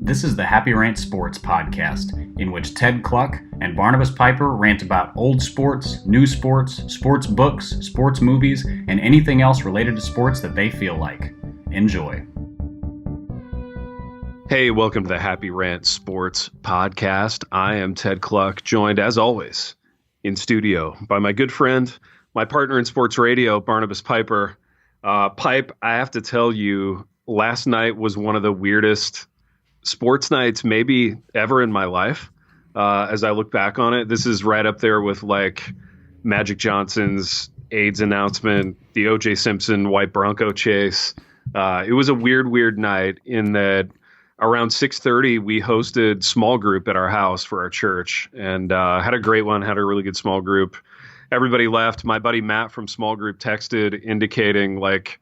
This is the Happy Rant Sports podcast, in which Ted Cluck and Barnabas Piper rant about old sports, new sports, sports books, sports movies, and anything else related to sports that they feel like. Enjoy. Hey, welcome to the Happy Rant Sports podcast. I am Ted Cluck, joined as always in studio by my good friend, my partner in sports radio, Barnabas Piper. Pipe, I have to tell you, last night was one of the weirdest sports nights maybe ever in my life. As I look back on it, this is right up there with like Magic Johnson's AIDS announcement, the O.J. Simpson white Bronco chase. It was a weird night in that around 6:30 we hosted small group at our house for our church and had a great one, had a really good small group. Everybody left. My buddy Matt from small group texted indicating like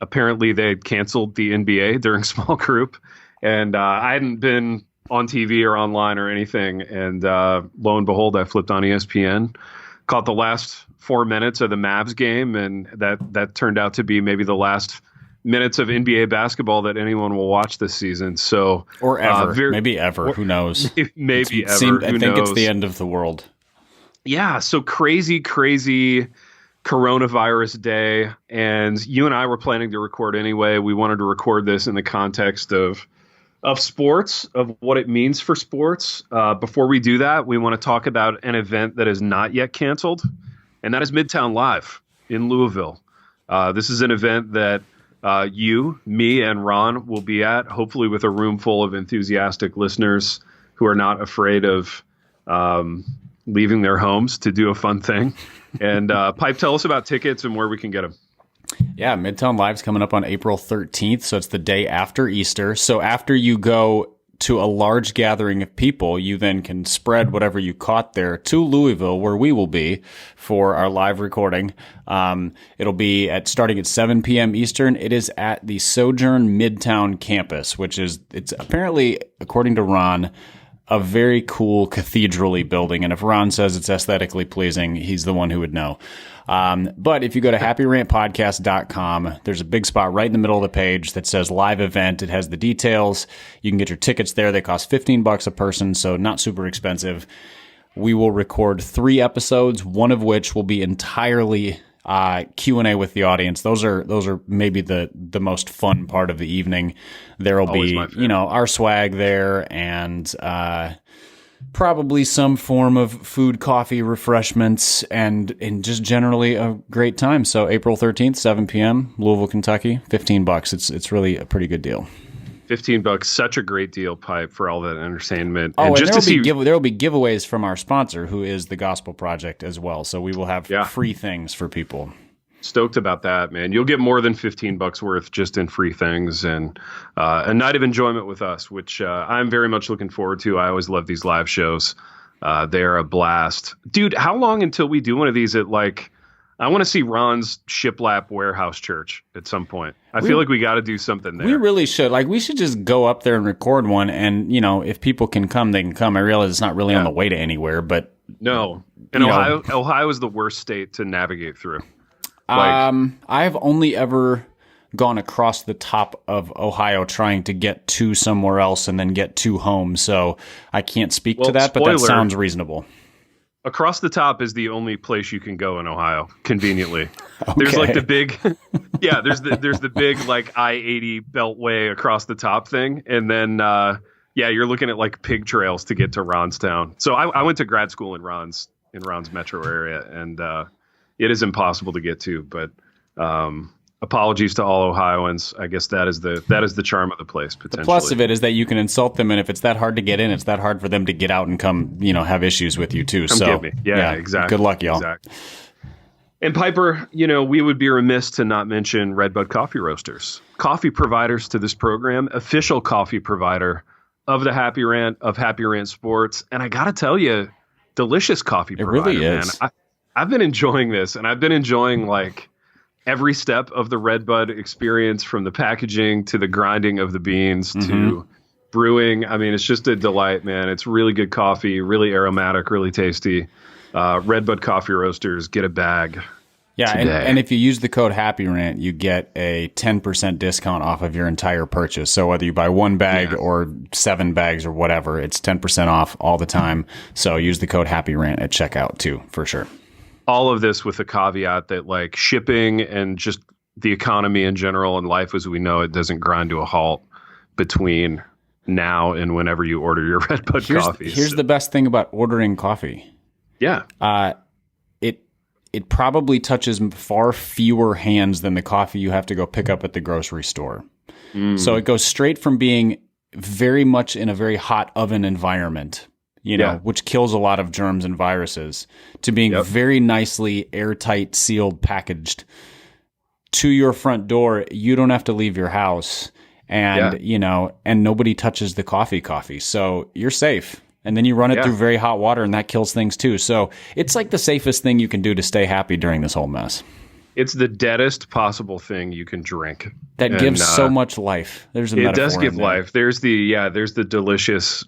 apparently they had canceled the NBA during small group. And I hadn't been on TV or online or anything. And lo and behold, I flipped on ESPN, caught the last 4 minutes of the Mavs game. And that turned out to be maybe the last minutes of NBA basketball that anyone will watch this season. So, or ever, maybe ever. Who knows? Maybe ever. I think it's the end of the world. Yeah. So crazy coronavirus day. And you and I were planning to record anyway. We wanted to record this in the context of sports, of what it means for sports. Before we do that, we want to talk about an event that is not yet canceled, and that is Midtown Live in Louisville. This is an event that you, me, and Ron will be at, hopefully with a room full of enthusiastic listeners who are not afraid of leaving their homes to do a fun thing. And Pipe, tell us about tickets and where we can get them. Yeah, Midtown Live's coming up on April 13th, so it's the day after Easter. So after you go to a large gathering of people, you then can spread whatever you caught there to Louisville, where we will be for our live recording. It'll be starting at 7 p.m. Eastern. It is at the Sojourn Midtown campus, it's apparently, according to Ron, a very cool cathedral-y building. And if Ron says it's aesthetically pleasing, he's the one who would know. But if you go to happyrantpodcast.com, there's a big spot right in the middle of the page that says live event. It has the details. You can get your tickets there. They cost $15 a person, so not super expensive. We will record 3 episodes, one of which will be entirely Q&A with the audience. Those are maybe the most fun part of the evening. There'll Always be, our swag there and probably some form of food, coffee, refreshments, and just generally a great time. So April 13th, 7 p.m., Louisville, Kentucky, $15. It's really a pretty good deal. $15, such a great deal, Pipe, for all that entertainment. Oh, and just there will be giveaways from our sponsor, who is the Gospel Project as well. So we will have free things for people. Stoked about that, man. You'll get more than $15 worth just in free things and a night of enjoyment with us, which I'm very much looking forward to. I always love these live shows. They're a blast. Dude, how long until we do one of these at I want to see Ron's shiplap warehouse church at some point. I feel like we got to do something there. We really should. We should just go up there and record one. And, if people can come, they can come. I realize it's not really on the way to anywhere, but. No. And Ohio is the worst state to navigate through. I've only ever gone across the top of Ohio trying to get to somewhere else and then get to home. So I can't speak to that, but that sounds reasonable. Across the top is the only place you can go in Ohio, conveniently. Okay. There's the big, there's the big I-80 beltway across the top thing. And then, you're looking at pig trails to get to Ronstown. So I went to grad school in Ron's metro area, and it is impossible to get to, but apologies to all Ohioans. I guess that is the charm of the place, potentially. The plus of it is that you can insult them, and if it's that hard to get in, it's that hard for them to get out and come, have issues with you too. Get me. Yeah, exactly. Good luck, y'all. Exactly. And Piper, we would be remiss to not mention Redbud Coffee Roasters, coffee providers to this program, official coffee provider of the Happy Rant, of Happy Rant Sports. And I got to tell you, delicious coffee provider, it really is. Man. I've been enjoying this, and I've been enjoying every step of the Redbud experience, from the packaging to the grinding of the beans to brewing. I mean, it's just a delight, man. It's really good coffee, really aromatic, really tasty. Redbud Coffee Roasters, get a bag. Yeah, today. and if you use the code Happy Rant, you get a 10% discount off of your entire purchase. So whether you buy one bag or 7 bags or whatever, it's 10% off all the time. So use the code Happy Rant at checkout too, for sure. All of this with the caveat that like shipping and just the economy in general and life as we know it doesn't grind to a halt between now and whenever you order your Redbud coffee. Here's the best thing about ordering coffee. Yeah. It probably touches far fewer hands than the coffee you have to go pick up at the grocery store. So it goes straight from being very much in a very hot oven environment, which kills a lot of germs and viruses, to being very nicely airtight, sealed, packaged to your front door. You don't have to leave your house, and and nobody touches the coffee. So you're safe. And then you run it through very hot water, and that kills things too. So it's like the safest thing you can do to stay happy during this whole mess. It's the deadest possible thing you can drink. That gives so much life. There's a metaphor. It does give in there. life. There's the delicious,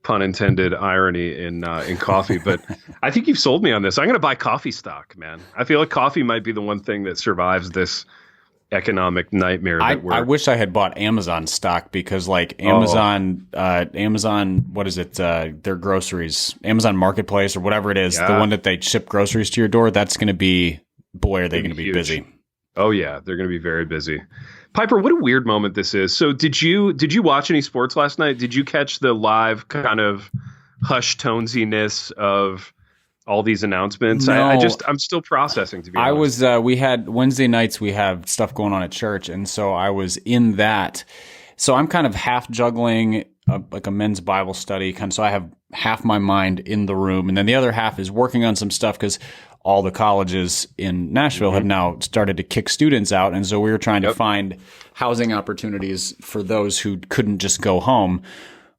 pun intended, irony in coffee. But I think you've sold me on this. I'm going to buy coffee stock, man. I feel like coffee might be the one thing that survives this economic nightmare. I wish I had bought Amazon stock, because like Amazon, what is it? Their groceries, Amazon Marketplace or whatever it is, the one that they ship groceries to your door. That's going to be, boy, are they going to be busy. Oh yeah, they're going to be very busy. Piper, what a weird moment this is. So did you watch any sports last night? Did you catch the live kind of hush tonesiness of all these announcements? No. I'm still processing, to be honest. We had Wednesday nights, we have stuff going on at church. And so I was in that. So I'm kind of half juggling like a men's Bible study. So I have half my mind in the room, and then the other half is working on some stuff, because all the colleges in Nashville have now started to kick students out. And so we were trying to find housing opportunities for those who couldn't just go home,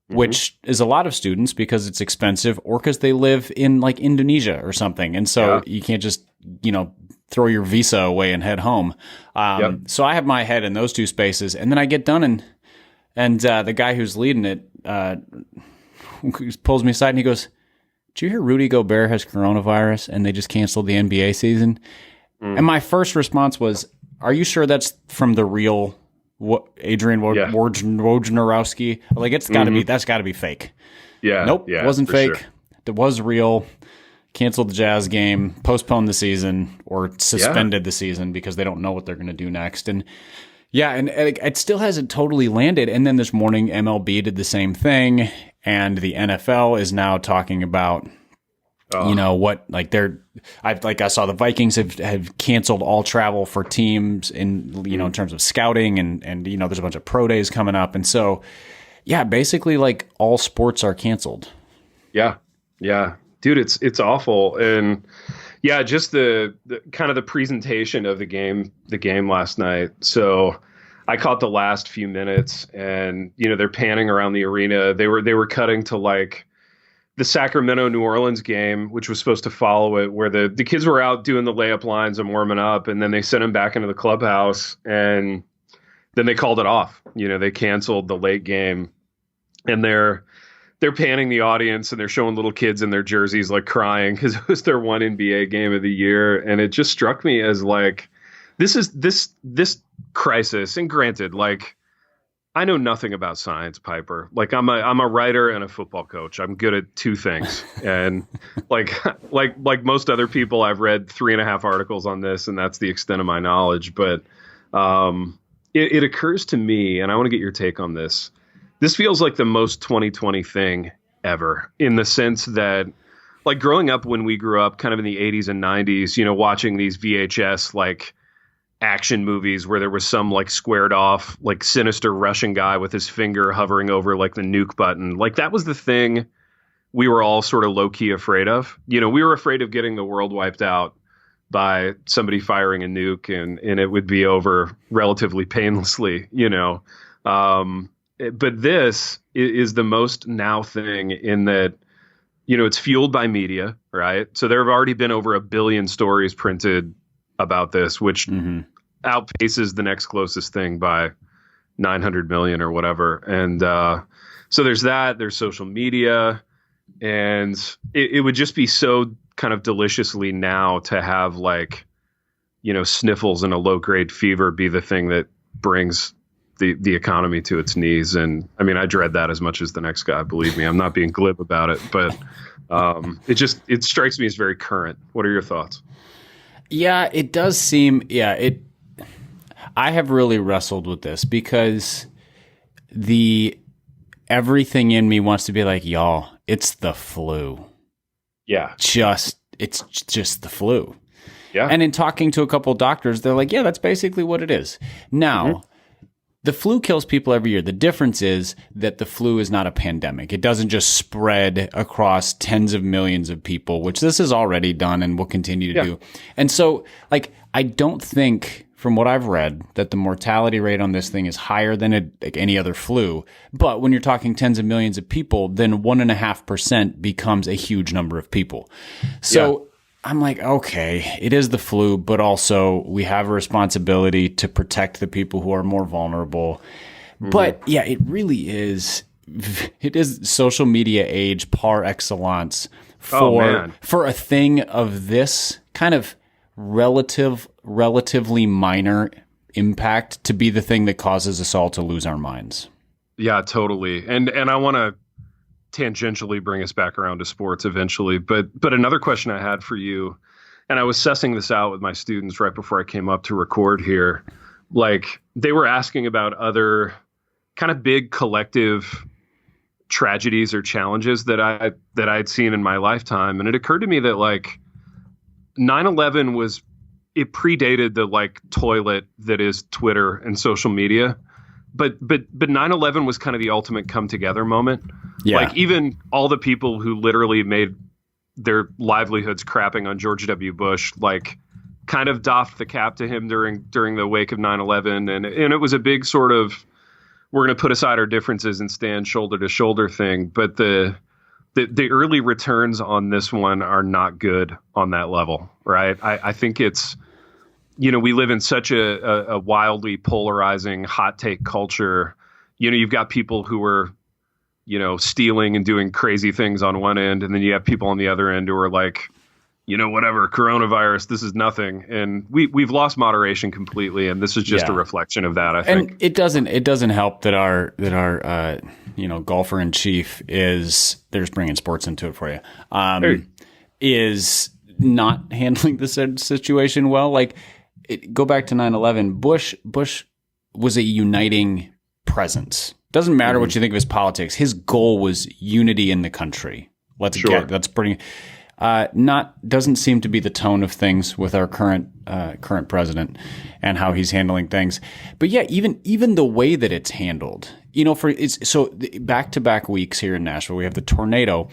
which is a lot of students because it's expensive, or because they live in like Indonesia or something. And so you can't just, throw your visa away and head home. So I have my head in those two spaces, and then I get done, and the guy who's leading it pulls me aside and he goes, "Did you hear Rudy Gobert has coronavirus and they just canceled the NBA season?" And my first response was, "Are you sure that's from the real Adrian Wojnarowski? Like, it's got to be, that's got to be fake." Yeah. Nope, it wasn't fake. Sure. It was real. Canceled the Jazz game, postponed the season, or suspended the season because they don't know what they're going to do next. And it still hasn't totally landed. And then this morning, MLB did the same thing, and the NFL is now talking about, I saw the Vikings have canceled all travel for teams in terms of scouting, and there's a bunch of pro days coming up. And so, basically like all sports are canceled. Yeah. Yeah. Dude, it's awful. And just the kind of the presentation of the game last night. So I caught the last few minutes, and they're panning around the arena. They were cutting to like the Sacramento New Orleans game, which was supposed to follow it, where the kids were out doing the layup lines and warming up, and then they sent them back into the clubhouse, and then they called it off. They canceled the late game, and they're panning the audience, and they're showing little kids in their jerseys like crying because it was their one NBA game of the year. And it just struck me as like, this crisis. And granted, like, I know nothing about science, Piper. Like, I'm a writer and a football coach. I'm good at two things. And like most other people, I've read 3.5 articles on this, and that's the extent of my knowledge. But it occurs to me, and I want to get your take on this. This feels like the most 2020 thing ever, in the sense that, like, growing up when we grew up kind of in the 80s and 90s, watching these VHS like action movies where there was some like squared off, like sinister Russian guy with his finger hovering over like the nuke button. Like, that was the thing we were all sort of low key afraid of. We were afraid of getting the world wiped out by somebody firing a nuke, and it would be over relatively painlessly, But this is the most now thing, in that, it's fueled by media, right? So there have already been over 1 billion stories printed about this, which outpaces the next closest thing by 900 million or whatever. And so there's that. There's social media. And it would just be so kind of deliciously now to have like sniffles and a low grade fever be the thing that brings the economy to its knees. And I mean, I dread that as much as the next guy, believe me. I'm not being glib about it, but it strikes me as very current. What are your thoughts? Yeah, it does seem, I have really wrestled with this because everything in me wants to be like, y'all, it's the flu. Yeah. It's just the flu. Yeah. And in talking to a couple of doctors, they're like, yeah, that's basically what it is. Now, the flu kills people every year. The difference is that the flu is not a pandemic. It doesn't just spread across tens of millions of people, which this has already done and will continue to do. And so, I don't think, from what I've read, that the mortality rate on this thing is higher than any other flu. But when you're talking tens of millions of people, then 1.5% becomes a huge number of people. So I'm like, okay, it is the flu, but also we have a responsibility to protect the people who are more vulnerable. But yeah, it really is. It is social media age par excellence for a thing of this kind of relatively minor impact to be the thing that causes us all to lose our minds. Yeah, totally. And I want to tangentially bring us back around to sports eventually. But another question I had for you, and I was sussing this out with my students right before I came up to record here. They were asking about other kind of big collective tragedies or challenges that I'd seen in my lifetime. And it occurred to me that 9/11 it predated the toilet that is Twitter and social media. But 9/11 was kind of the ultimate come together moment. Yeah. Even all the people who literally made their livelihoods crapping on George W. Bush, kind of doffed the cap to him during the wake of 9/11. And it was a big sort of, we're going to put aside our differences and stand shoulder to shoulder thing. But the early returns on this one are not good on that level, right? I think it's, we live in such a wildly polarizing hot take culture. You've got people who are, stealing and doing crazy things on one end. And then you have people on the other end who are like, whatever, coronavirus, this is nothing. And we've lost moderation completely. And this is just a reflection of that, I think. And it doesn't help that our golfer in chief is, they're just bringing sports into it for you, is not handling the situation well. Go back to 9/11. Bush was a uniting presence. Doesn't matter what you think of his politics. His goal was unity in the country. That's pretty. Doesn't seem to be the tone of things with our current president and how he's handling things. But yeah, even the way that it's handled. So back-to-back weeks here in Nashville, we have the tornado.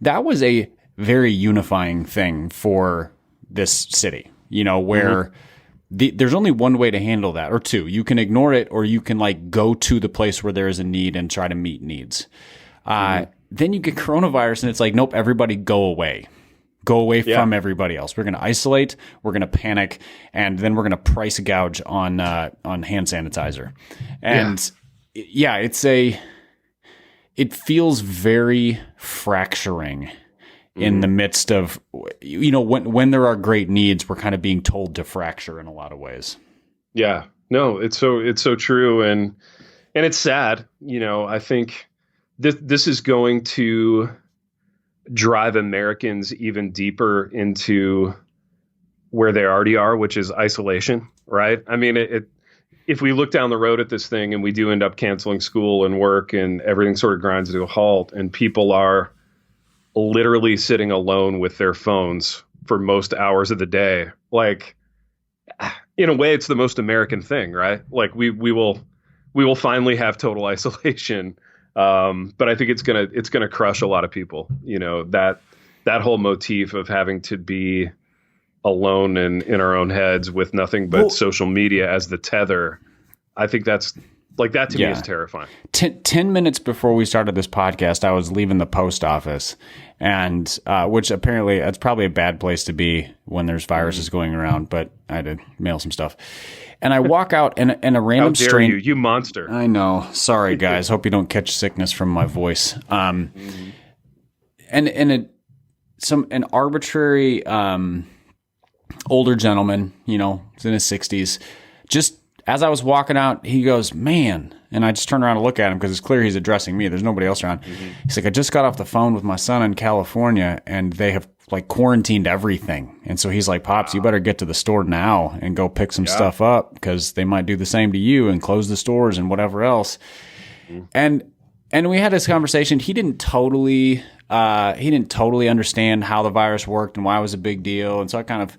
That was a very unifying thing for this city. Where. There's only one way to handle that, or two. You can ignore it, or you can go to the place where there is a need and try to meet needs. Then you get coronavirus, and it's nope, everybody go away. Go away from everybody else. We're going to isolate, we're going to panic, and then we're going to price gouge on hand sanitizer. And it feels very fracturing. In the midst of, when there are great needs, we're kind of being told to fracture in a lot of ways. Yeah, no, it's so true. And it's sad. I think this is going to drive Americans even deeper into where they already are, which is isolation, right? I mean, if we look down the road at this thing and we do end up canceling school and work and everything sort of grinds to a halt and people are literally sitting alone with their phones for most hours of the day. In a way, it's the most American thing, right? We will finally have total isolation. But I think it's gonna crush a lot of people. That whole motif of having to be alone in our own heads with nothing but social media as the tether. I think that's that to me is terrifying. 10 minutes before we started this podcast, I was leaving the post office, and which apparently that's probably a bad place to be when there's viruses going around, but I had to mail some stuff. And I walk out, and a random How dare you monster. I know. Sorry, guys. Hope you don't catch sickness from my voice. And an arbitrary older gentleman, he's in his 60s. Just as I was walking out, he goes, man. And I just turned around to look at him because it's clear he's addressing me. There's nobody else around. Mm-hmm. He's like, I just got off the phone with my son in California and they have quarantined everything. And so he's like, Pops, you better get to the store now and go pick some stuff up because they might do the same to you and close the stores and whatever else. Mm-hmm. And we had this conversation. He didn't totally understand how the virus worked and why it was a big deal. And so I kind of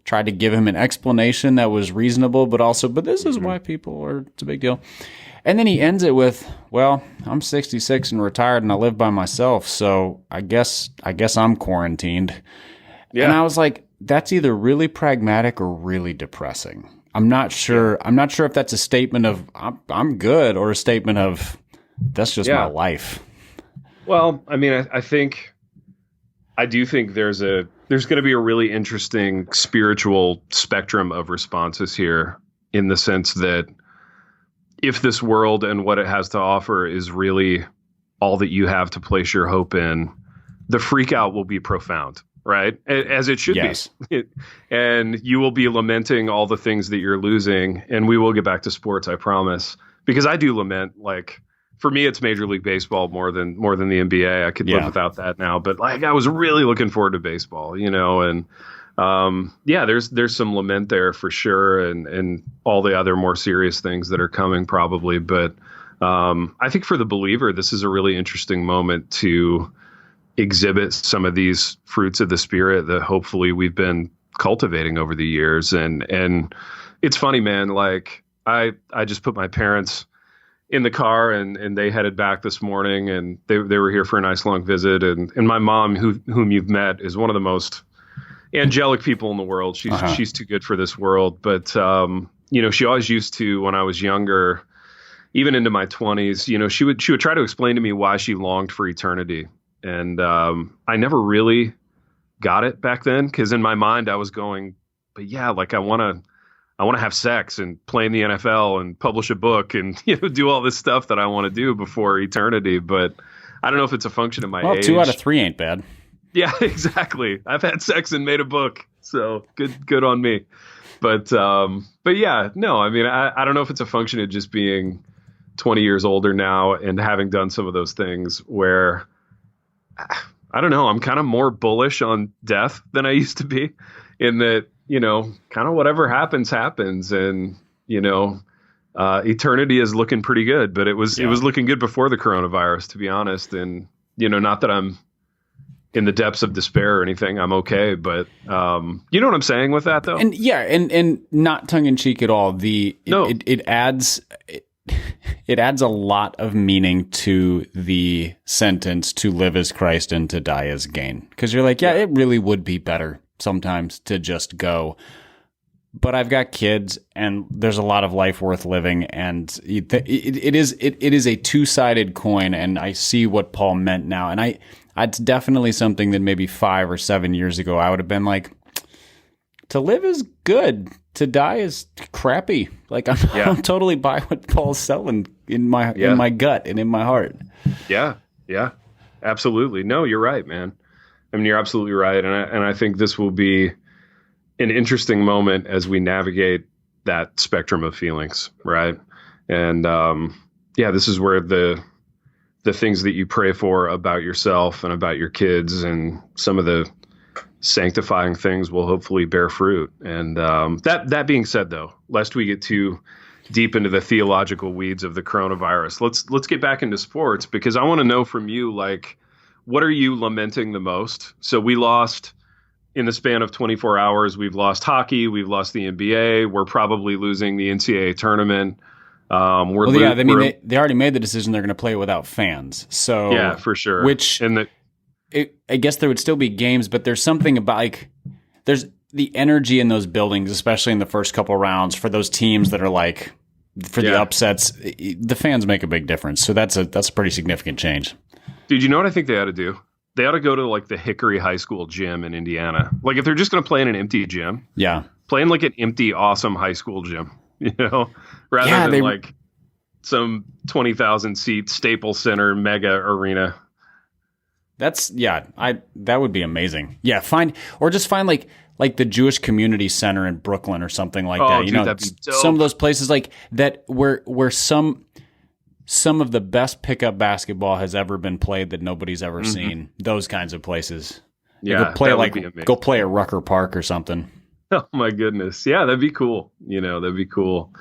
tried to give him an explanation that was reasonable, but this is why it's a big deal. And then he ends it with, well, I'm 66 and retired and I live by myself. So I guess I'm quarantined. Yeah. And I was like, that's either really pragmatic or really depressing. I'm not sure. I'm not sure if that's a statement of I'm good or a statement of that's just my life. Well, I mean, I do think there's going to be a really interesting spiritual spectrum of responses here, in the sense that if this world and what it has to offer is really all that you have to place your hope in, the freak out will be profound, right? As it should be. And you will be lamenting all the things that you're losing. And we will get back to sports, I promise, because I do lament, for me, it's Major League Baseball more than the NBA. I could live without that now, but I was really looking forward to baseball, and there's some lament there for sure, and all the other more serious things that are coming probably. But I think for the believer, this is a really interesting moment to exhibit some of these fruits of the Spirit that hopefully we've been cultivating over the years. And it's funny, man. I just put my parents in the car and they headed back this morning, and they were here for a nice long visit. And my mom, whom you've met, is one of the most angelic people in the world. She's too good for this world. But, she always used to, when I was younger, even into my 20s, she would try to explain to me why she longed for eternity. And I never really got it back then, because in my mind I was going, but I want to have sex and play in the NFL and publish a book and do all this stuff that I want to do before eternity. But I don't know if it's a function of my age. 2 out of 3 ain't bad. Yeah, exactly. I've had sex and made a book, so good on me. But yeah, no, I mean, I don't know if it's a function of just being 20 years older now and having done some of those things where, I don't know, I'm kind of more bullish on death than I used to be, in that, kind of whatever happens. And, eternity is looking pretty good, but it was looking good before the coronavirus, to be honest. And, not that I'm in the depths of despair or anything, I'm okay. But, you know what I'm saying with that though? And and not tongue in cheek at all. It adds a lot of meaning to the sentence, to live as Christ and to die as gain. Cause you're like, it really would be better sometimes to just go, but I've got kids and there's a lot of life worth living. And it is a two-sided coin. And I see what Paul meant now. And it's definitely something that maybe 5 or 7 years ago, I would have been like, to live is good. To die is crappy. I'm totally by what Paul's selling in my gut and in my heart. Yeah. Yeah, absolutely. No, you're right, man. I mean, you're absolutely right. And I think this will be an interesting moment as we navigate that spectrum of feelings. Right. And, this is where the things that you pray for about yourself and about your kids and some of the sanctifying things will hopefully bear fruit. And, that being said though, lest we get too deep into the theological weeds of the coronavirus, let's get back into sports, because I want to know from you, what are you lamenting the most? So we lost, in the span of 24 hours, we've lost hockey, we've lost the NBA, we're probably losing the NCAA tournament. They already made the decision they're going to play without fans. So yeah, for sure. I guess there would still be games, but there's something about there's the energy in those buildings, especially in the first couple rounds, for those teams that are the upsets. The fans make a big difference. So that's a pretty significant change. Dude, you know what I think they ought to do? They ought to go to the Hickory High School gym in Indiana. If they're just going to play in an empty gym, play in an empty, awesome high school gym, rather than some 20,000 seat Staples Center mega arena. That would be amazing. Yeah, find like the Jewish Community Center in Brooklyn or something like Oh, that. dude, You know, that'd be dope. some of those places like that where some of the best pickup basketball has ever been played that nobody's ever seen. Those kinds of places. Yeah, Go play at Rucker Park or something. Oh my goodness. Yeah, that'd be cool. That'd be cool.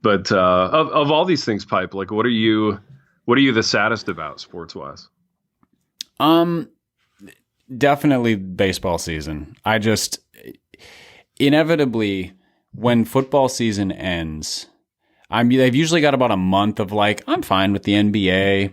But of all these things, Pipe, like what are you the saddest about sports wise? Definitely baseball season. I just inevitably when football season ends, they've usually got about a month of like, I'm fine with the NBA,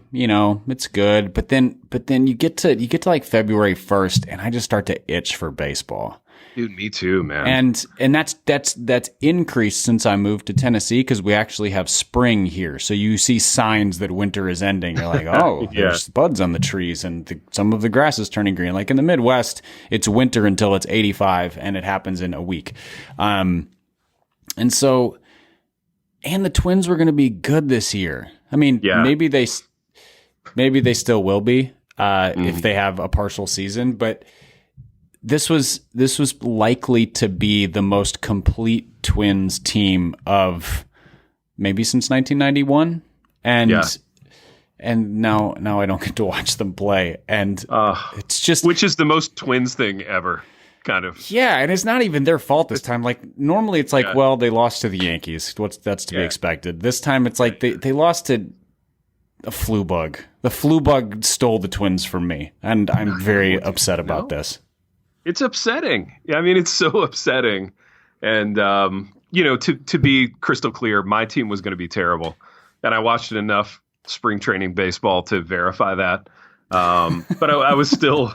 it's good. But then you get to like February 1st and I just start to itch for baseball. Dude, me too, man. And that's increased since I moved to Tennessee because we actually have spring here. So you see signs that winter is ending. You're like, oh, there's buds on the trees and some of the grass is turning green. Like in the Midwest, it's winter until it's 85 and it happens in a week. And the Twins were going to be good this year. I mean, maybe they still will be if they have a partial season, but this was likely to be the most complete Twins team of maybe since 1991, and now I don't get to watch them play, and it's just which is the most Twins thing ever, kind of. Yeah, and it's not even their fault this time. Like normally it's like, well, they lost to the Yankees. That's to be expected. This time it's like they lost to a flu bug. The flu bug stole the Twins from me, and I'm very upset about this. It's upsetting. Yeah, I mean, it's so upsetting. And, to be crystal clear, my team was going to be terrible. And I watched enough spring training baseball to verify that. But I was still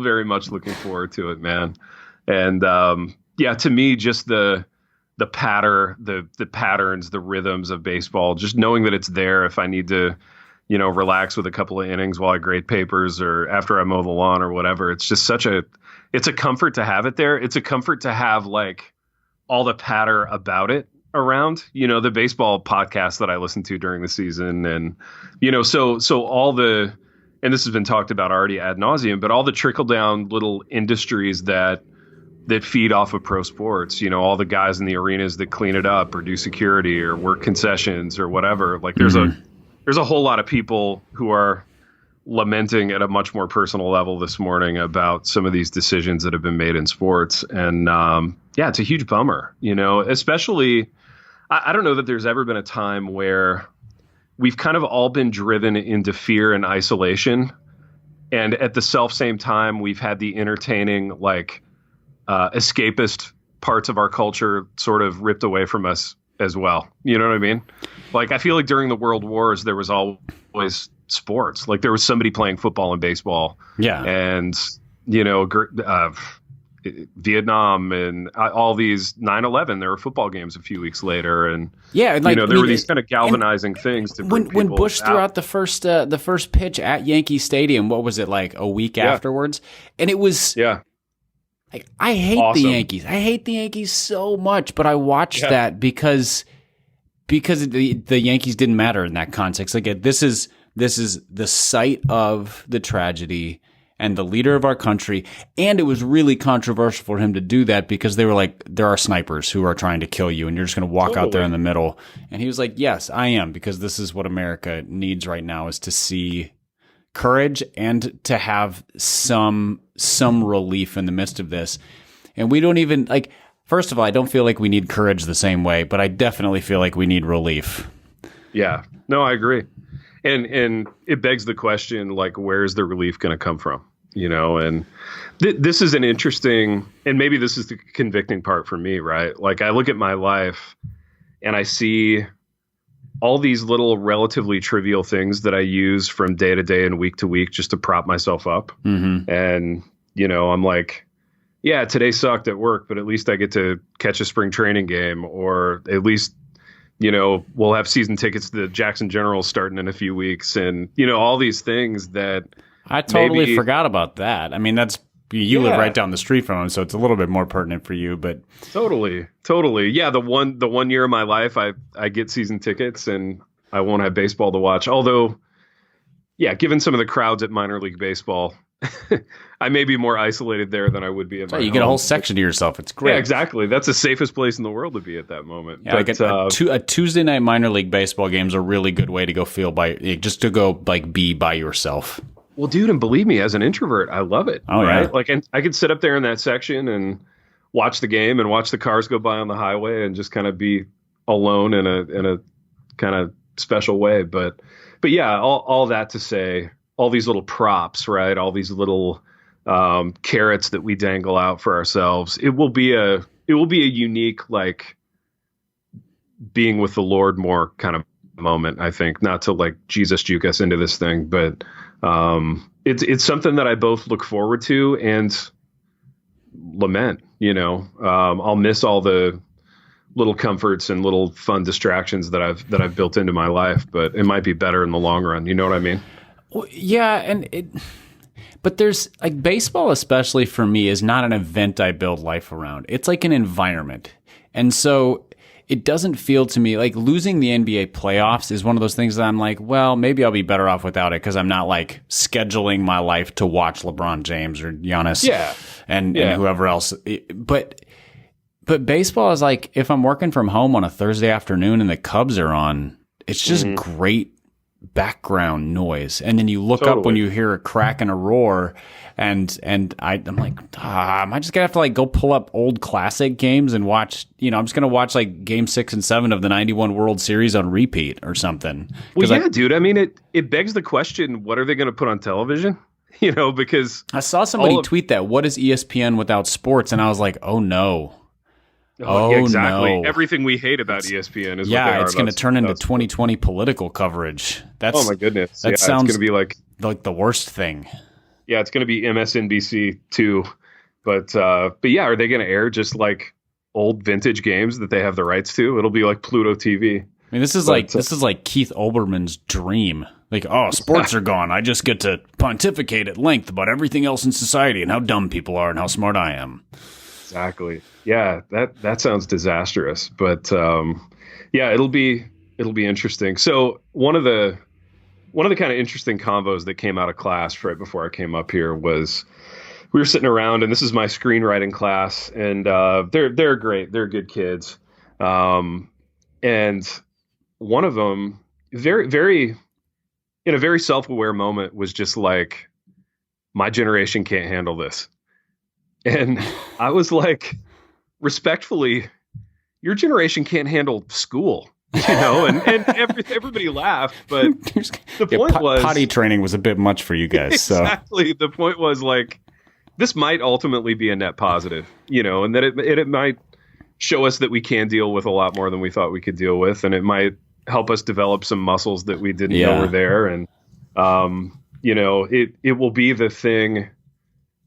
very much looking forward to it, man. And, to me, just the patterns, the rhythms of baseball, just knowing that it's there if I need to, relax with a couple of innings while I grade papers or after I mow the lawn or whatever. It's just it's a comfort to have it there. It's a comfort to have like all the patter about it around, the baseball podcast that I listen to during the season. And, so all and this has been talked about already ad nauseum, but all the trickle down little industries that feed off of pro sports, all the guys in the arenas that clean it up or do security or work concessions or whatever. Like there's a whole lot of people who are lamenting at a much more personal level this morning about some of these decisions that have been made in sports. And it's a huge bummer, especially, I don't know that there's ever been a time where we've kind of all been driven into fear and isolation. And at the same time, we've had the entertaining, like escapist parts of our culture sort of ripped away from us as well. You know what I mean? Like, I feel like during the World Wars, there was always sports. Like there was somebody playing football and baseball. Yeah. And, Vietnam and all these 9/11, there were football games a few weeks later. And, there were these kind of galvanizing things to bring when Bush threw out the first pitch at Yankee Stadium, what was it like a week afterwards? And it was, like, I hate the Yankees. I hate the Yankees so much, but I watched that because the Yankees didn't matter in that context. Like this is the site of the tragedy and the leader of our country. And it was really controversial for him to do that because they were like, there are snipers who are trying to kill you and you're just going to walk out there in the middle. And he was like, yes, I am, because this is what America needs right now, is to see courage and to have some relief in the midst of this. And we don't even like, first of all, I don't feel like we need courage the same way, but I definitely feel like we need relief. Yeah, no, I agree. And it begs the question, like, where's the relief going to come from? And this is an interesting, and maybe this is the convicting part for me, right? Like, I look at my life and I see all these little relatively trivial things that I use from day to day and week to week just to prop myself up. Mm-hmm. And, I'm like, yeah, today sucked at work, but at least I get to catch a spring training game, or at least, we'll have season tickets to the Jackson Generals starting in a few weeks. And, all these things that I totally forgot about that. I mean, you live right down the street from them, so it's a little bit more pertinent for you, but totally. Yeah. The one year of my life, I get season tickets and I won't have baseball to watch. Although, yeah, given some of the crowds at minor league baseball I may be more isolated there than I would be in my you home. get a whole section to yourself. It's great. Yeah, exactly. That's the safest place in the world to be at that moment. Yeah, but, a Tuesday night minor league baseball game is a really good way to go be by yourself. Well, dude, and believe me, as an introvert, I love it. Oh, right? yeah. Like, and I could sit up there in that section and watch the game and watch the cars go by on the highway and just kind of be alone in a kind of special way. But yeah, all that to say, all these little props, right? All these little carrots that we dangle out for ourselves. It will be a unique, like, being with the Lord more kind of moment, I think. Not to like Jesus juke us into this thing, but it's something that I both look forward to and lament. I'll miss all the little comforts and little fun distractions that I've built into my life, but it might be better in the long run. You know what I mean? Well, yeah, but there's like baseball, especially for me, is not an event I build life around. It's like an environment. And so it doesn't feel to me like losing the NBA playoffs is one of those things that I'm like, well, maybe I'll be better off without it because I'm not like scheduling my life to watch LeBron James or Giannis and whoever else. But baseball is like, if I'm working from home on a Thursday afternoon and the Cubs are on, it's just great background noise. And then you look up when you hear a crack and a roar, and I'm like, am I just gonna have to like go pull up old classic games and watch? I'm just gonna watch like Game 6 and 7 of the '91 World Series on repeat or something. Well, yeah, dude. I mean, it begs the question: what are they going to put on television? Because I saw somebody tweet that. What is ESPN without sports? And I was like, oh no. Oh, yeah, exactly. No. Everything we hate about ESPN is what they are. It's going to turn into 2020 political coverage. Oh my goodness! That sounds it's going to be like the worst thing. Yeah, it's going to be MSNBC too. But yeah, are they going to air just like old vintage games that they have the rights to? It'll be like Pluto TV. I mean, this is like Keith Olbermann's dream. Like, oh, sports are gone. I just get to pontificate at length about everything else in society and how dumb people are and how smart I am. Exactly. Yeah, that sounds disastrous. But yeah, it'll be interesting. So one of the kind of interesting convos that came out of class right before I came up here was we were sitting around, and this is my screenwriting class, and they're great. They're good kids. And one of them, very, very, in a very self-aware moment, was just like, my generation can't handle this. And I was like, respectfully, your generation can't handle school, and everybody lauged. But the point was, potty training was a bit much for you guys. Exactly. So. The point was like, this might ultimately be a net positive, and that it might show us that we can deal with a lot more than we thought we could deal with. And it might help us develop some muscles that we didn't know were there. And, it will be the thing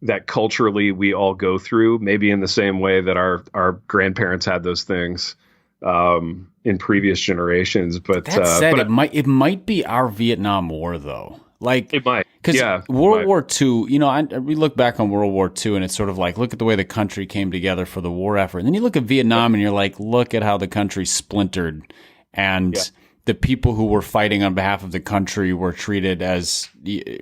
that culturally we all go through, maybe in the same way that our grandparents had those things in previous generations. But that said, it might be our Vietnam War though. Like it might, because World War II. We look back on World War II, and it's sort of like, look at the way the country came together for the war effort. And then you look at Vietnam, and you're like, look at how the country splintered, and the people who were fighting on behalf of the country were treated as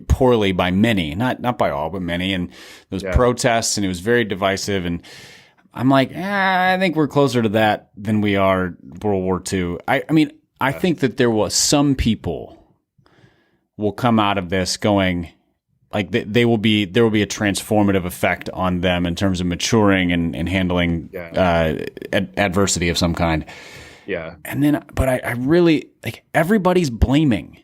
poorly by many, not by all, but many. And those protests, and it was very divisive. And I'm like, I think we're closer to that than we are World War II. I think that there some people will come out of this going like there will be a transformative effect on them in terms of maturing and handling adversity of some kind. Yeah. And then, but I really like everybody's blaming.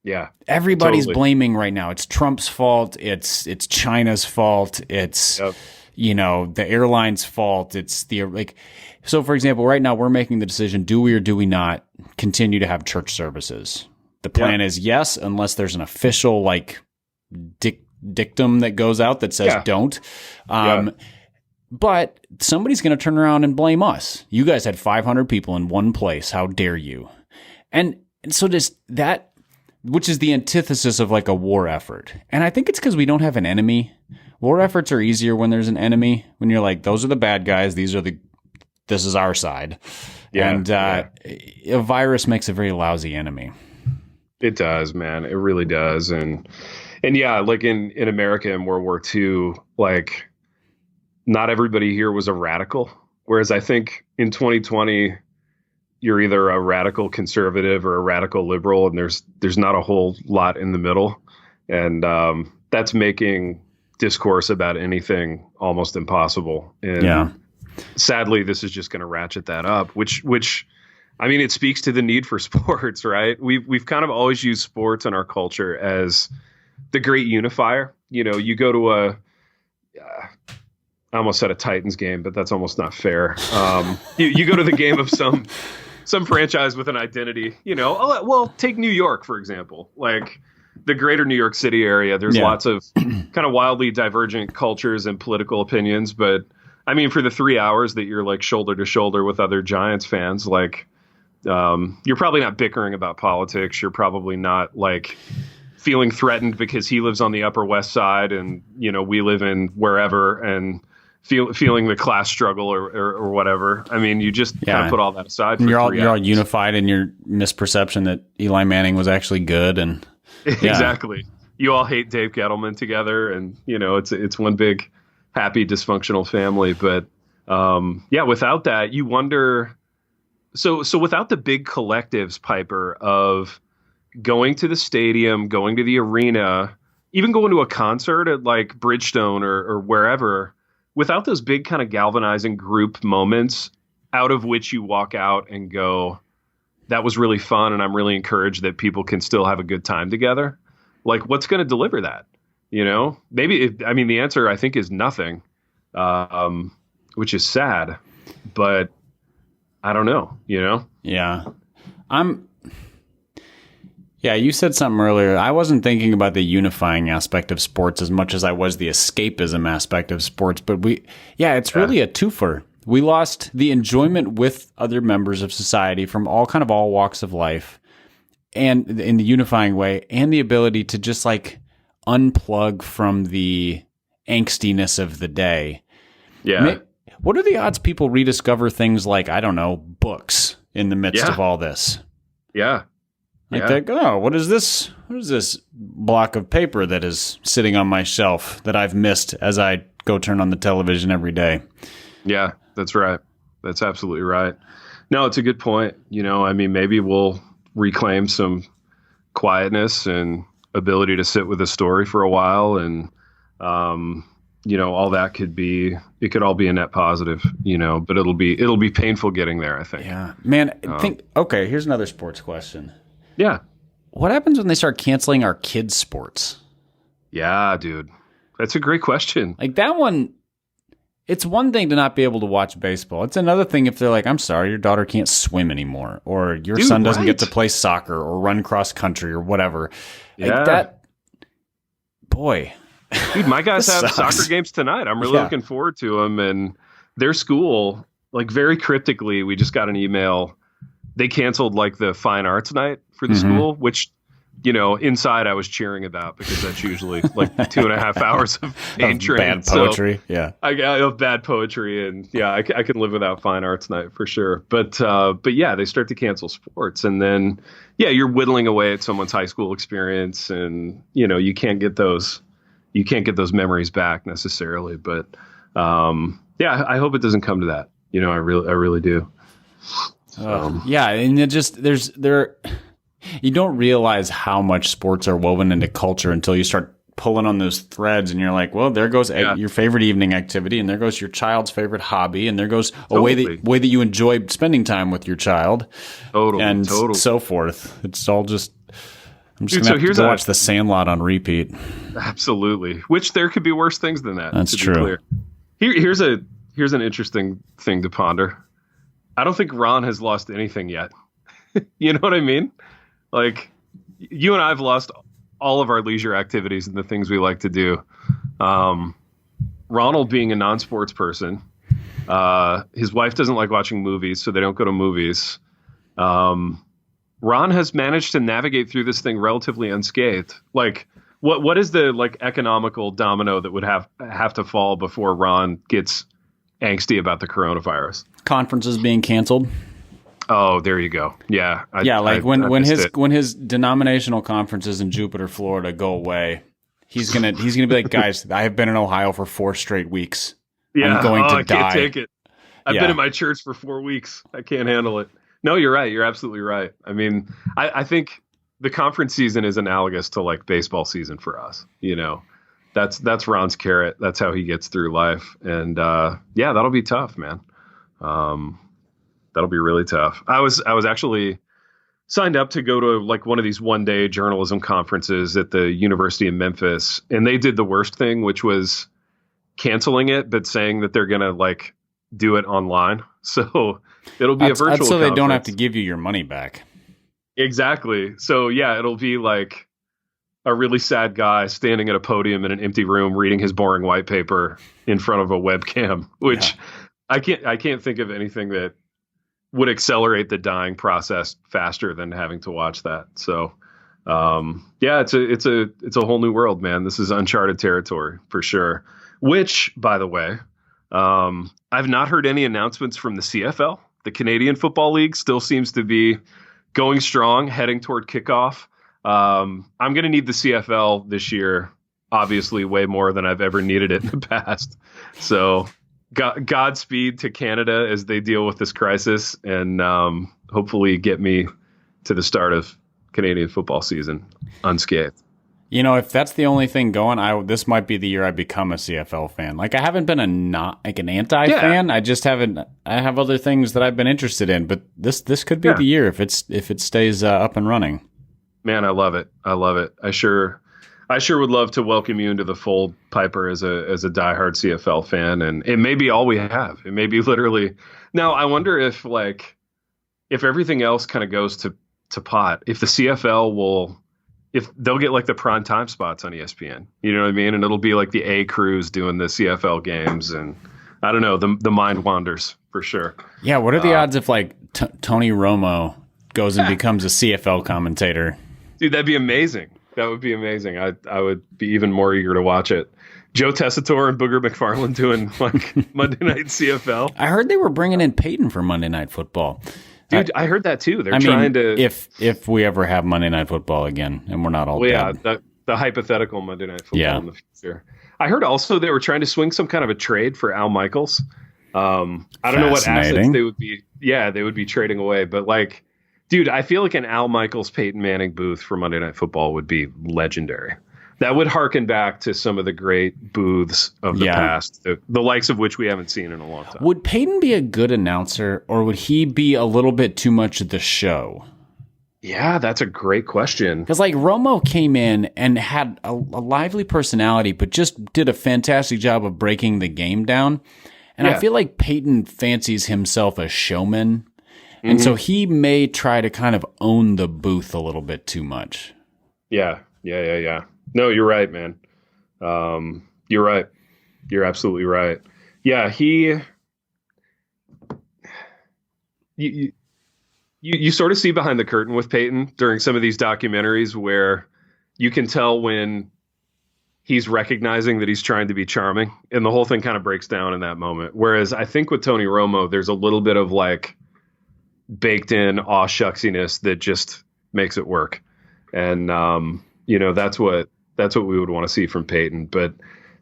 Yeah. Everybody's blaming right now. It's Trump's fault. It's China's fault. It's, the airline's fault. It's so for example, right now we're making the decision, do we or do we not continue to have church services? The plan is yes, unless there's an official dictum that goes out that says don't. But somebody's going to turn around and blame us. You guys had 500 people in one place. How dare you? And so does that, which is the antithesis of like a war effort. And I think it's because we don't have an enemy. War efforts are easier when there's an enemy. When you're like, those are the bad guys. This is our side. Yeah, and a virus makes a very lousy enemy. It does, man. It really does. And And yeah, like in America in World War II, like not everybody here was a radical. Whereas I think in 2020, you're either a radical conservative or a radical liberal, and there's not a whole lot in the middle, and that's making discourse about anything almost impossible. And Yeah. sadly, this is just going to ratchet that up, which I mean, it speaks to the need for sports, right? We've kind of always used sports in our culture as the great unifier. You know, you go to I almost said a Titans game, but that's almost not fair. You go to the game of some franchise with an identity, you know. Well, take New York, for example, like the greater New York City area. There's lots of kind of wildly divergent cultures and political opinions. But I mean, for the 3 hours that you're like shoulder to shoulder with other Giants fans, like you're probably not bickering about politics. You're probably not like feeling threatened because he lives on the Upper West Side and, you know, we live in wherever, and feeling the class struggle or whatever. I mean, you just kind of put all that aside. You're all unified in your misperception that Eli Manning was actually good, and exactly. You all hate Dave Gettleman together, and you know it's one big happy dysfunctional family. But without that, you wonder. So without the big collectives, Piper, of going to the stadium, going to the arena, even going to a concert at like Bridgestone or wherever. Without those big kind of galvanizing group moments out of which you walk out and go, that was really fun, and I'm really encouraged that people can still have a good time together. Like, what's going to deliver that? You know, the answer I think is nothing, which is sad, but I don't know, you know? Yeah. You said something earlier. I wasn't thinking about the unifying aspect of sports as much as I was the escapism aspect of sports. But it's really a twofer. We lost the enjoyment with other members of society from all walks of life, and in the unifying way, and the ability to just like unplug from the angstiness of the day. Yeah. What are the odds people rediscover things like, I don't know, books in the midst of all this? Yeah. What is this? What is this block of paper that is sitting on my shelf that I've missed as I go turn on the television every day? Yeah, that's right. That's absolutely right. No, it's a good point. You know, I mean, maybe we'll reclaim some quietness and ability to sit with a story for a while, and you know, all that it could all be a net positive, you know, but it'll be painful getting there, I think. Yeah, man. Here's another sports question. Yeah. What happens when they start canceling our kids' sports? Yeah, dude. That's a great question. Like that one, it's one thing to not be able to watch baseball. It's another thing if they're like, I'm sorry, your daughter can't swim anymore, or your son doesn't get to play soccer or run cross country or whatever. Yeah. Like that, boy. Dude, my guys have soccer games tonight. I'm really looking forward to them. And their school, like very cryptically, we just got an email. They canceled like the fine arts night for the school, which, you know, inside I was cheering about because that's usually like 2.5 hours of pain train. Bad poetry. So I have bad poetry, and I can live without fine arts night for sure. But yeah, they start to cancel sports, and then you're whittling away at someone's high school experience, and you know you can't get those memories back necessarily. But I hope it doesn't come to that. You know, I really do. And it just you don't realize how much sports are woven into culture until you start pulling on those threads, and you're like, well, there goes your favorite evening activity, and there goes your child's favorite hobby, and there goes a way that you enjoy spending time with your child, and so forth. It's all just. I'm just going to have to watch The Sandlot on repeat. Absolutely. Which there could be worse things than that. That's true. Here's an interesting thing to ponder. I don't think Ron has lost anything yet. You know what I mean? Like, you and I have lost all of our leisure activities and the things we like to do. Ronald being a non-sports person, his wife doesn't like watching movies, so they don't go to movies. Ron has managed to navigate through this thing relatively unscathed. Like, what is the like economical domino that would have to fall before Ron gets angsty about the coronavirus? Conferences being canceled. Oh, there you go. Yeah. When his denominational conferences in Jupiter, Florida go away, He's gonna be like, guys, I have been in Ohio for 4 straight weeks. Yeah, I'm going to I die. can't take it. I've been in my church for 4 weeks. I can't handle it. No, you're right. You're absolutely right. I mean, I think the conference season is analogous to like baseball season for us. You know, that's Ron's carrot. That's how he gets through life. And yeah, that'll be tough, man. That'll be really tough. I was actually signed up to go to like one of these 1-day journalism conferences at the University of Memphis, and they did the worst thing, which was canceling it, but saying that they're gonna like do it online. So it'll be a virtual. That's so conference. they don't have to give you your money back. Exactly. So yeah, it'll be like a really sad guy standing at a podium in an empty room reading his boring white paper in front of a webcam, which I can't think of anything that would accelerate the dying process faster than having to watch that. So yeah, it's a whole new world, man. This is uncharted territory for sure. Which, by the way, I've not heard any announcements from the CFL. The Canadian Football League still seems to be going strong, heading toward kickoff. I'm going to need the CFL this year, obviously way more than I've ever needed it in the past. So Godspeed to Canada as they deal with this crisis, and hopefully get me to the start of Canadian football season unscathed. You know, if that's the only thing going, this might be the year I become a CFL fan. Like, I haven't been an anti-fan. I just haven't. I have other things that I've been interested in, but this could be the year if it stays up and running. Man, I love it. I love it. I sure would love to welcome you into the fold, Piper, as a diehard CFL fan, and it may be all we have. It may be literally. Now, I wonder if everything else kind of goes to pot, if the CFL if they'll get like the prime time spots on ESPN, you know what I mean? And it'll be like the A crews doing the CFL games, and I don't know, the mind wanders for sure. Yeah. What are the odds if like Tony Romo goes and becomes a CFL commentator? Dude, that'd be amazing. That would be amazing. I would be even more eager to watch it. Joe Tessitore and Booger McFarland doing like Monday Night CFL. I heard they were bringing in Peyton for Monday Night Football. Dude, I heard that too. They're trying to. If we ever have Monday Night Football again, and we're not all dead. Yeah, the hypothetical Monday Night Football in the future. I heard also they were trying to swing some kind of a trade for Al Michaels. I don't know what assets they would be. Yeah, they would be trading away. But like, dude, I feel like an Al Michaels, Peyton Manning booth for Monday Night Football would be legendary. That would harken back to some of the great booths of the past, the likes of which we haven't seen in a long time. Would Peyton be a good announcer, or would he be a little bit too much of the show? Yeah, that's a great question. Because like Romo came in and had a lively personality, but just did a fantastic job of breaking the game down. And I feel like Peyton fancies himself a showman. And so he may try to kind of own the booth a little bit too much. Yeah. No, you're right, man. You're right. You're absolutely right. Yeah, you sort of see behind the curtain with Peyton during some of these documentaries where you can tell when he's recognizing that he's trying to be charming, and the whole thing kind of breaks down in that moment. Whereas I think with Tony Romo, there's a little bit of like baked in aw shucksiness that just makes it work. And, that's what we would want to see from Peyton. But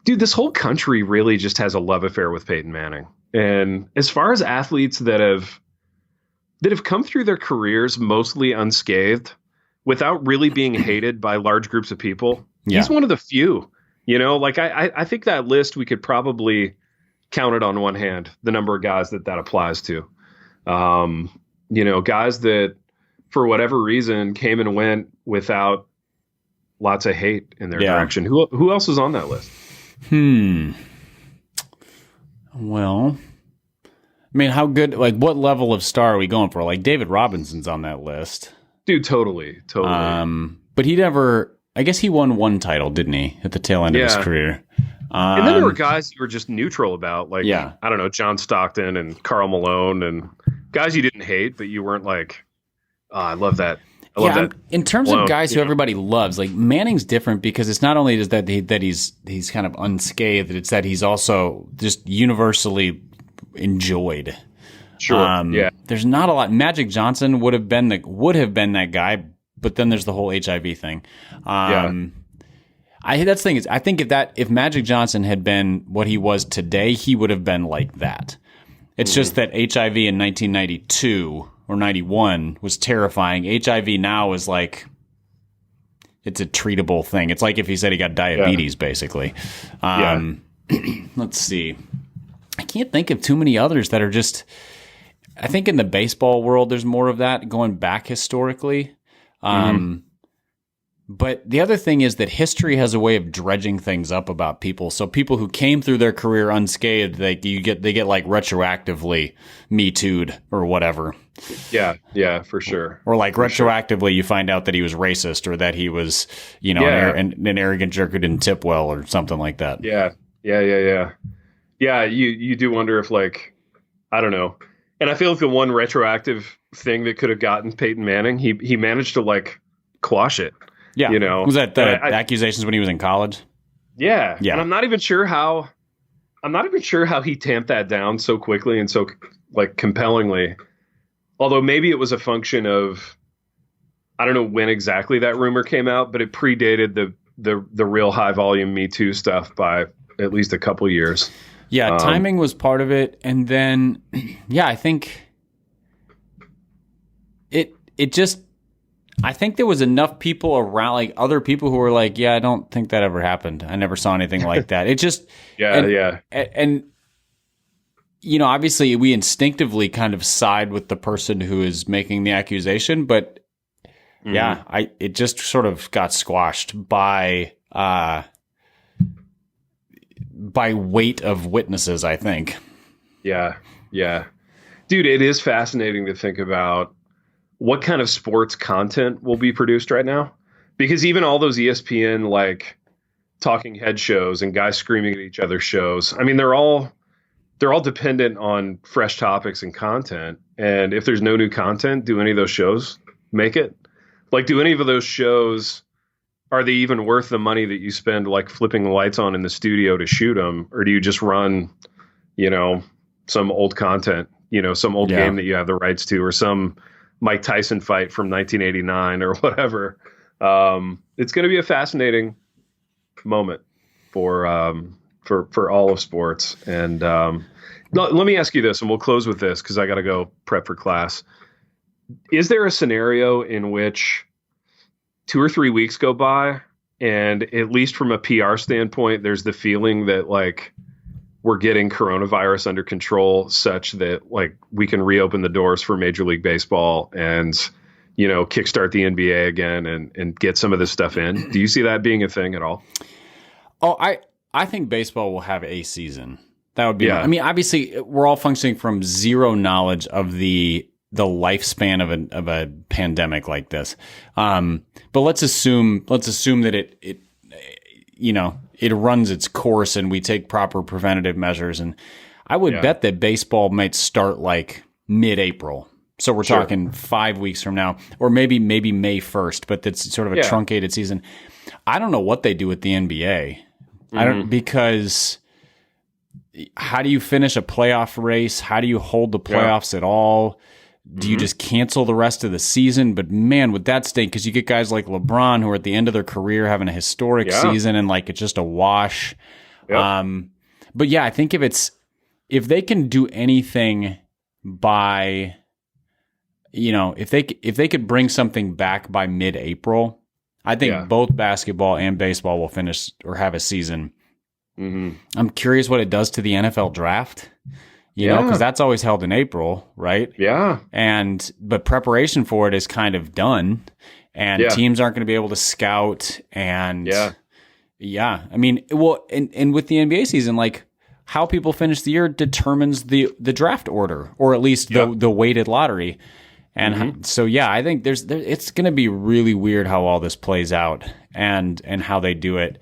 dude, this whole country really just has a love affair with Peyton Manning. And as far as athletes that have come through their careers mostly unscathed without really being hated by large groups of people, he's one of the few. Like I think that list we could probably count it on one hand, the number of guys that applies to. Guys that for whatever reason came and went without lots of hate in their direction. Who else is on that list? Well, I mean, how good, like what level of star are we going for? Like David Robinson's on that list. Dude, totally. But I guess he won one title, didn't he, at the tail end of his career? And then there were guys you were just neutral about, like, I don't know, John Stockton and Karl Malone, and guys you didn't hate, but you weren't like, I love that. In terms of guys who everybody loves, like Manning's different because it's not only that he's kind of unscathed, it's that he's also just universally enjoyed. Sure. There's not a lot. Magic Johnson would have been that guy, but then there's the whole HIV thing. I That's the thing is, I think if Magic Johnson had been what he was today, he would have been like that. It's just that HIV in 1992 or 91 was terrifying. HIV now is like, it's a treatable thing. It's like if he said he got diabetes, basically. Let's see. I can't think of too many others that are just, I think in the baseball world, there's more of that going back historically. But the other thing is that history has a way of dredging things up about people. So people who came through their career unscathed, they get like retroactively Me Too'd or whatever. Yeah, for sure. Or like retroactively, you find out that he was racist or that he was, an arrogant jerk who didn't tip well or something like that. Yeah. Yeah, you do wonder if, like, I don't know. And I feel like the one retroactive thing that could have gotten Peyton Manning, he managed to like quash it. Yeah. Was that the accusations when he was in college? Yeah. And I'm not even sure how he tamped that down so quickly and so like compellingly. Although maybe it was a function of, I don't know when exactly that rumor came out, but it predated the real high volume Me Too stuff by at least a couple years. Yeah, timing was part of it, and then I think it just, I think there was enough people around, like other people who were like, yeah, I don't think that ever happened. I never saw anything like that. It just and obviously we instinctively kind of side with the person who is making the accusation, but it just sort of got squashed by weight of witnesses, I think. Yeah. Dude, it is fascinating to think about what kind of sports content will be produced right now. Because even all those ESPN, like, talking head shows and guys screaming at each other shows, I mean, they're all dependent on fresh topics and content. And if there's no new content, do any of those shows make it? Like, do any of those shows, are they even worth the money that you spend, like, flipping the lights on in the studio to shoot them? Or do you just run, some old content, some old game that you have the rights to, or some Mike Tyson fight from 1989 or whatever? It's going to be a fascinating moment for all of sports. And let me ask you this, and we'll close with this because I got to go prep for class. Is there a scenario in which 2 or 3 weeks go by, and at least from a PR standpoint, there's the feeling that, like, we're getting coronavirus under control such that, like, we can reopen the doors for Major League Baseball and, kickstart the NBA again and get some of this stuff in? Do you see that being a thing at all? Oh, I think baseball will have a season. That would be, I mean, obviously we're all functioning from zero knowledge of the lifespan of a pandemic like this. But let's assume that it runs its course and we take proper preventative measures. And I would bet that baseball might start like mid-April. So we're talking 5 weeks from now, or maybe May 1st, but that's sort of a truncated season. I don't know what they do with the NBA. Because how do you finish a playoff race? How do you hold the playoffs at all? Do you just cancel the rest of the season? But man, would that stink? Because you get guys like LeBron who are at the end of their career having a historic season and like it's just a wash. But yeah, I think if they can do anything by, if they could bring something back by mid-April, I think both basketball and baseball will finish or have a season. I'm curious what it does to the NFL draft. Because that's always held in April, right? Yeah. But preparation for it is kind of done, and teams aren't going to be able to scout. And I mean, well, and with the NBA season, like how people finish the year determines the draft order, or at least the weighted lottery. And so, I think it's going to be really weird how all this plays out and how they do it.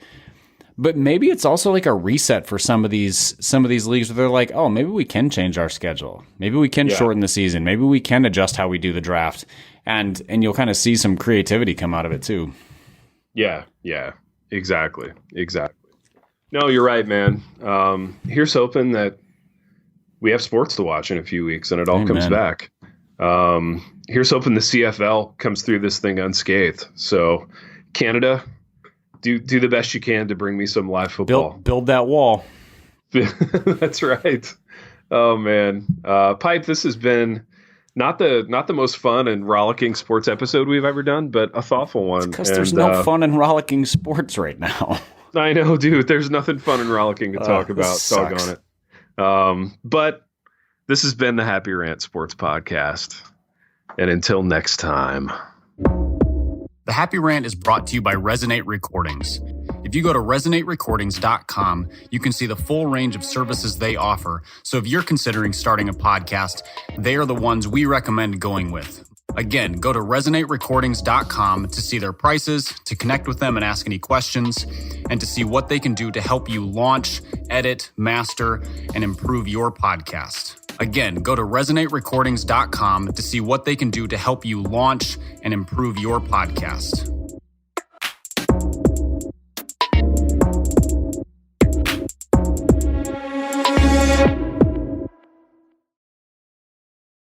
But maybe it's also like a reset for some of these leagues where they're like, oh, maybe we can change our schedule. Maybe we can shorten the season. Maybe we can adjust how we do the draft. And you'll kind of see some creativity come out of it too. Yeah, exactly. No, you're right, man. Here's hoping that we have sports to watch in a few weeks and it all comes back. Here's hoping the CFL comes through this thing unscathed. So Canada do the best you can to bring me some live football. Build that wall. That's right. Oh man, Pipe. This has been not the most fun and rollicking sports episode we've ever done, but a thoughtful one. Because there's no fun in rollicking sports right now. I know, dude. There's nothing fun and rollicking to talk about. Doggone it. But this has been the Happy Rant Sports Podcast. And until next time. The Happy Rant is brought to you by Resonate Recordings. If you go to resonaterecordings.com, you can see the full range of services they offer. So if you're considering starting a podcast, they are the ones we recommend going with. Again, go to resonaterecordings.com to see their prices, to connect with them and ask any questions, and to see what they can do to help you launch, edit, master, and improve your podcast. Again, go to resonaterecordings.com to see what they can do to help you launch and improve your podcast.